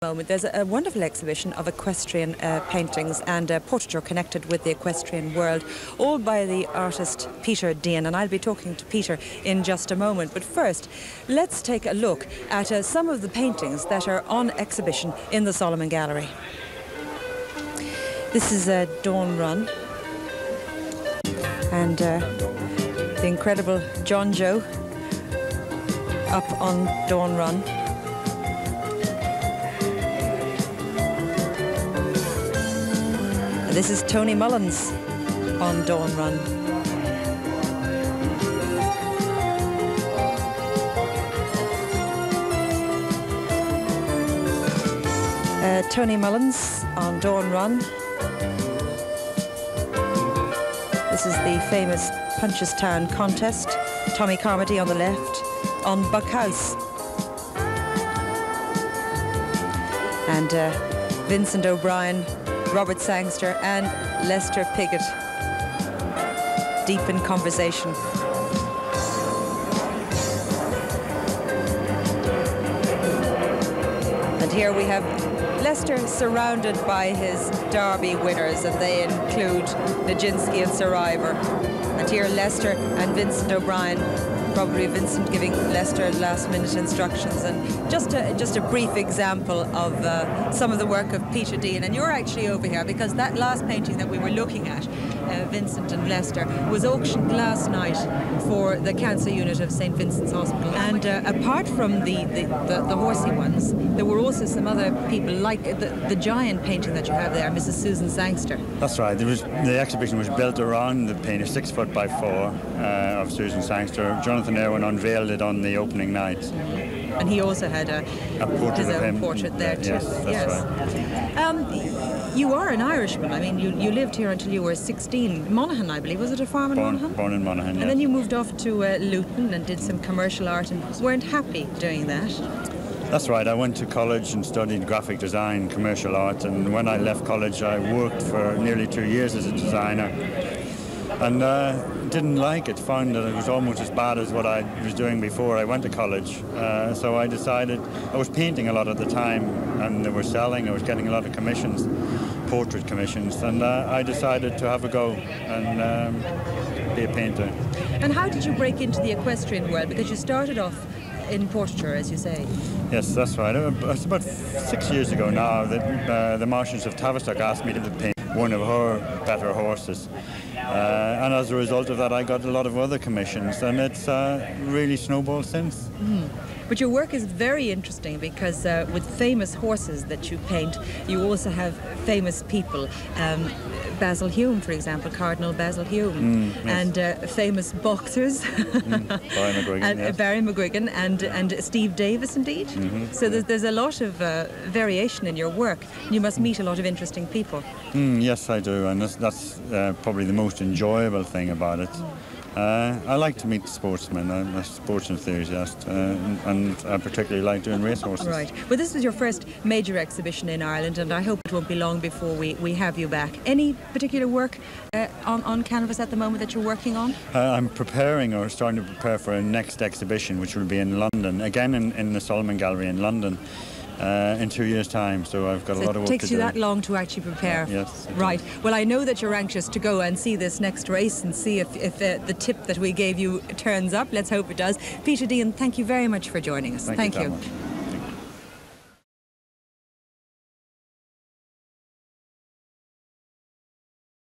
Moment. There's a wonderful exhibition of equestrian paintings and portraiture connected with the equestrian world, all by the artist Peter Deighan, and I'll be talking to Peter in just a moment. But first, let's take a look at some of the paintings that are on exhibition in the Solomon Gallery. This is Dawn Run, and the incredible John Joe up on Dawn Run. This is Tony Mullins on Dawn Run. Tony Mullins on Dawn Run. This is the famous Punchestown contest. Tommy Carmody on the left on Buckhouse. And Vincent O'Brien, Robert Sangster and Lester Piggott deep in conversation. And here we have Lester surrounded by his Derby winners, and they include Nijinsky and Survivor. And here Lester and Vincent O'Brien, probably Vincent giving Lester last-minute instructions, and just a brief example of some of the work of Peter Deighan. And you're actually over here because that last painting that we were looking at, Vincent and Lester, was auctioned last night for the cancer unit of St. Vincent's Hospital. And apart from the horsey ones, there were also some other people, like the giant painting that you have there, Mrs. Susan Sangster. That's right. The exhibition was built around the painting, 6 foot by 4 of Susan Sangster. Jonathan Irwin unveiled it on the opening night. And he also had his own portrait there too. Yes, that's right. You are an Irishman. I mean, you lived here until you were 16. Monaghan, I believe. Was it a farm in Monaghan? Born in Monaghan, yes. And then you moved off to Luton and did some commercial art and weren't happy doing that. That's right. I went to college and studied graphic design, commercial art, and when I left college I worked for nearly 2 years as a designer. And didn't like it, found that it was almost as bad as what I was doing before I went to college. So I decided, I was painting a lot at the time and they were selling, I was getting a lot of commissions, portrait commissions, and I decided to have a go and be a painter. And how did you break into the equestrian world? Because you started off in portraiture, as you say. Yes, that's right. It's about 6 years ago now that the Marshals of Tavistock asked me to paint one of her better horses. And as a result of that, I got a lot of other commissions, and it's really snowballed since. But your work is very interesting because with famous horses that you paint, you also have famous people. Basil Hume, for example, Cardinal Basil Hume, yes. And famous boxers, Barry McGuigan, and, yes. Barry McGuigan and Steve Davis, indeed. So there's a lot of variation in your work. You must meet a lot of interesting people. Yes, I do, and that's probably the most enjoyable thing about it. I like to meet sportsmen. I'm a sports enthusiast, and I particularly like doing racehorses. Right. Well, this was your first major exhibition in Ireland, and I hope it won't be long before we have you back. Any particular work on canvas at the moment that you're working on? I'm preparing, or starting to prepare for a next exhibition, which will be in London, again in the Solomon Gallery in London. In 2 years' time, so I've got a lot of work to do. It takes you that long to actually prepare? Yes. Right. Well, I know that you're anxious to go and see this next race and see if the tip that we gave you turns up. Let's hope it does. Peter Deighan, thank you very much for joining us. Thank you.